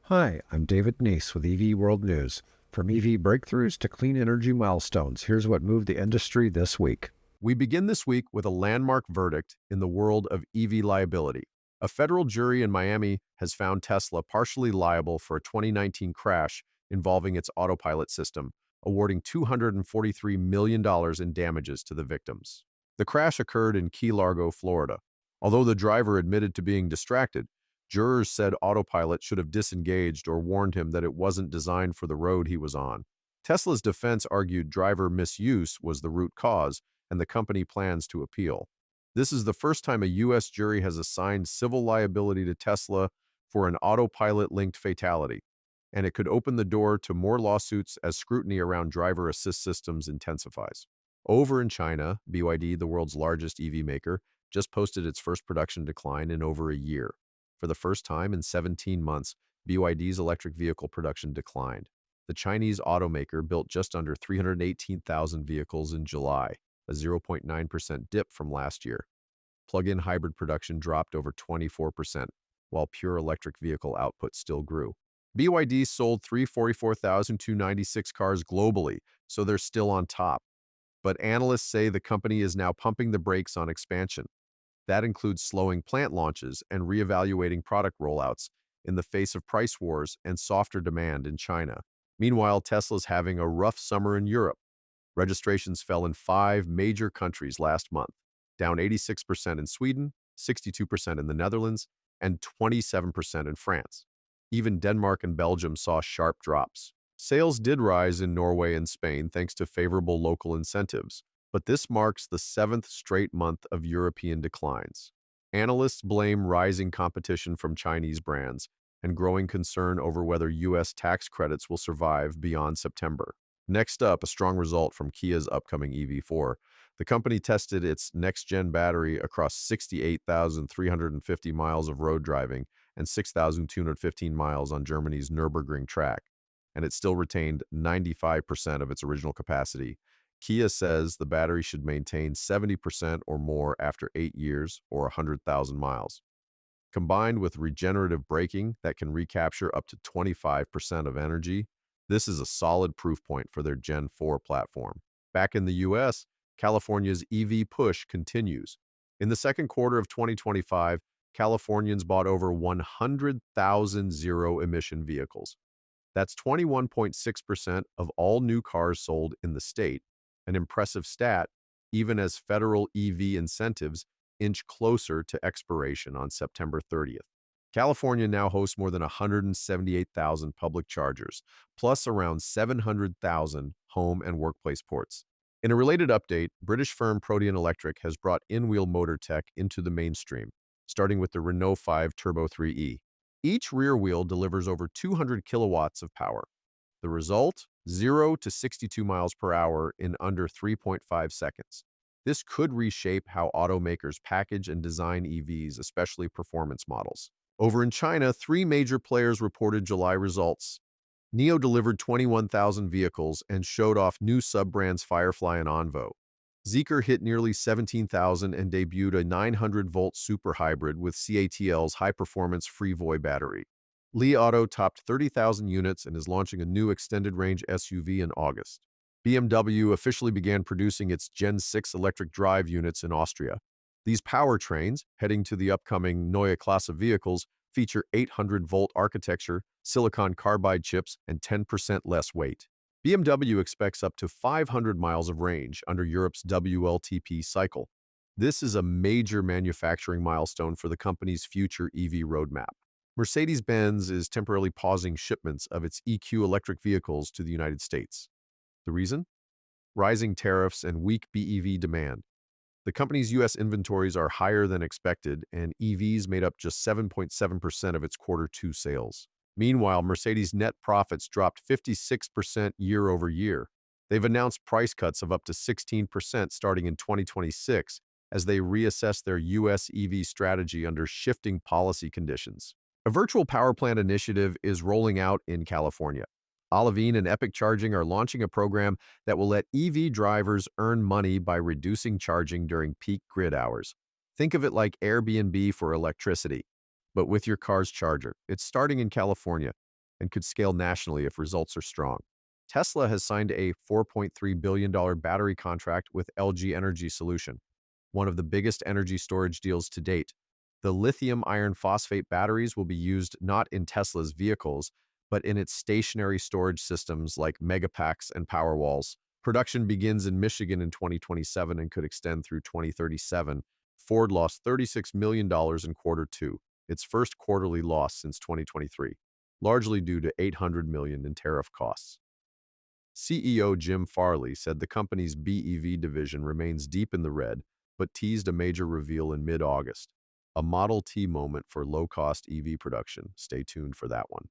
Hi, I'm David Neese with EV World News. From EV breakthroughs to clean energy milestones, here's what moved the industry this week. We begin this week with a landmark verdict in the world of EV liability. A federal jury in Miami has found Tesla partially liable for a 2019 crash involving its Autopilot system, awarding $243 million in damages to the victims. The crash occurred in Key Largo, Florida. Although the driver admitted to being distracted, jurors said Autopilot should have disengaged or warned him that it wasn't designed for the road he was on. Tesla's defense argued driver misuse was the root cause, and the company plans to appeal. This is the first time a U.S. jury has assigned civil liability to Tesla for an autopilot-linked fatality, and it could open the door to more lawsuits as scrutiny around driver assist systems intensifies. Over in China, BYD, the world's largest EV maker, just posted its first production decline in over a year. For the first time in 17 months, BYD's electric vehicle production declined. The Chinese automaker built just under 318,000 vehicles in July, a 0.9% dip from last year. Plug-in hybrid production dropped over 24%, while pure electric vehicle output still grew. BYD sold 344,296 cars globally, so they're still on top. But analysts say the company is now pumping the brakes on expansion. That includes slowing plant launches and reevaluating product rollouts in the face of price wars and softer demand in China. Meanwhile, Tesla's having a rough summer in Europe. Registrations fell in 5 major countries last month, down 86% in Sweden, 62% in the Netherlands, and 27% in France. Even Denmark and Belgium saw sharp drops. Sales did rise in Norway and Spain thanks to favorable local incentives, but this marks the 7th straight month of European declines. Analysts blame rising competition from Chinese brands and growing concern over whether U.S. tax credits will survive beyond September. Next up, a strong result from Kia's upcoming EV4. The company tested its next-gen battery across 68,350 miles of road driving and 6,215 miles on Germany's Nürburgring track, and it still retained 95% of its original capacity. Kia says the battery should maintain 70% or more after 8 years or 100,000 miles. Combined with regenerative braking that can recapture up to 25% of energy, this is a solid proof point for their Gen 4 platform. Back in the US, California's EV push continues. In the second quarter of 2025, Californians bought over 100,000 zero-emission vehicles. That's 21.6% of all new cars sold in the state, an impressive stat, even as federal EV incentives inch closer to expiration on September 30th. California now hosts more than 178,000 public chargers, plus around 700,000 home and workplace ports. In a related update, British firm Protean Electric has brought in-wheel motor tech into the mainstream, starting with the Renault 5 Turbo 3e. Each rear wheel delivers over 200 kilowatts of power. The result? 0 to 62 miles per hour in under 3.5 seconds. This could reshape how automakers package and design EVs, especially performance models. Over in China, 3 major players reported July results. NIO delivered 21,000 vehicles and showed off new sub-brands Firefly and Onvo. Zeekr hit nearly 17,000 and debuted a 900-volt super hybrid with CATL's high-performance FreeVoy battery. Li Auto topped 30,000 units and is launching a new extended-range SUV in August. BMW officially began producing its Gen 6 electric drive units in Austria. These powertrains, heading to the upcoming Neue Klasse vehicles, feature 800-volt architecture, silicon carbide chips, and 10% less weight. BMW expects up to 500 miles of range under Europe's WLTP cycle. This is a major manufacturing milestone for the company's future EV roadmap. Mercedes-Benz is temporarily pausing shipments of its EQ electric vehicles to the United States. The reason? Rising tariffs and weak BEV demand. The company's U.S. inventories are higher than expected, and EVs made up just 7.7% of its Q2 sales. Meanwhile, Mercedes' net profits dropped 56% year over year. They've announced price cuts of up to 16% starting in 2026 as they reassess their U.S. EV strategy under shifting policy conditions. A virtual power plant initiative is rolling out in California. Olivine and Epic Charging are launching a program that will let EV drivers earn money by reducing charging during peak grid hours. Think of it like Airbnb for electricity, but with your car's charger. It's starting in California. and could scale nationally if results are strong. Tesla has signed a $4.3 billion battery contract with LG Energy Solution, one of the biggest energy storage deals to date. The lithium iron phosphate batteries will be used not in Tesla's vehicles, but in its stationary storage systems like Megapacks and Powerwalls. Production begins in Michigan in 2027 and could extend through 2037. Ford lost $36 million in quarter two, its first quarterly loss since 2023, largely due to $800 million in tariff costs. CEO Jim Farley said the company's BEV division remains deep in the red, but teased a major reveal in mid-August, a Model T moment for low-cost EV production. Stay tuned for that one.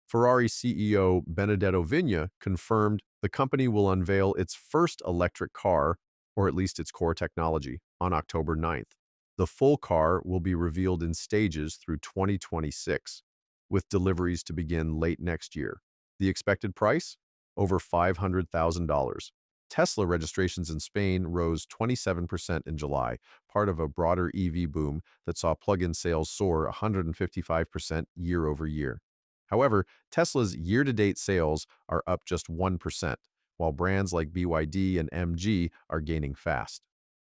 Ferrari CEO Benedetto Vigna confirmed the company will unveil its first electric car, or at least its core technology, on October 9th. The full car will be revealed in stages through 2026, with deliveries to begin late next year. The expected price? Over $500,000. Tesla registrations in Spain rose 27% in July, part of a broader EV boom that saw plug-in sales soar 155% year over year. However, Tesla's year-to-date sales are up just 1%, while brands like BYD and MG are gaining fast.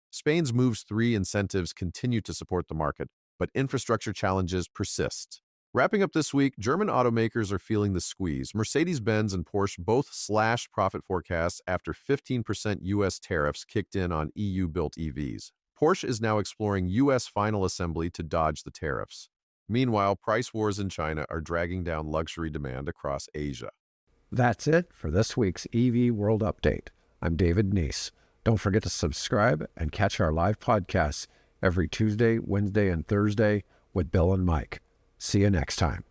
Spain's Moves 3 incentives continue to support the market, but infrastructure challenges persist. Wrapping up this week, German automakers are feeling the squeeze. Mercedes-Benz and Porsche both slashed profit forecasts after 15% U.S. tariffs kicked in on EU-built EVs. Porsche is now exploring U.S. final assembly to dodge the tariffs. Meanwhile, price wars in China are dragging down luxury demand across Asia. That's it for this week's EV World Update. I'm David Neese. Don't forget to subscribe and catch our live podcasts every Tuesday, Wednesday, and Thursday with Bill and Mike. See you next time.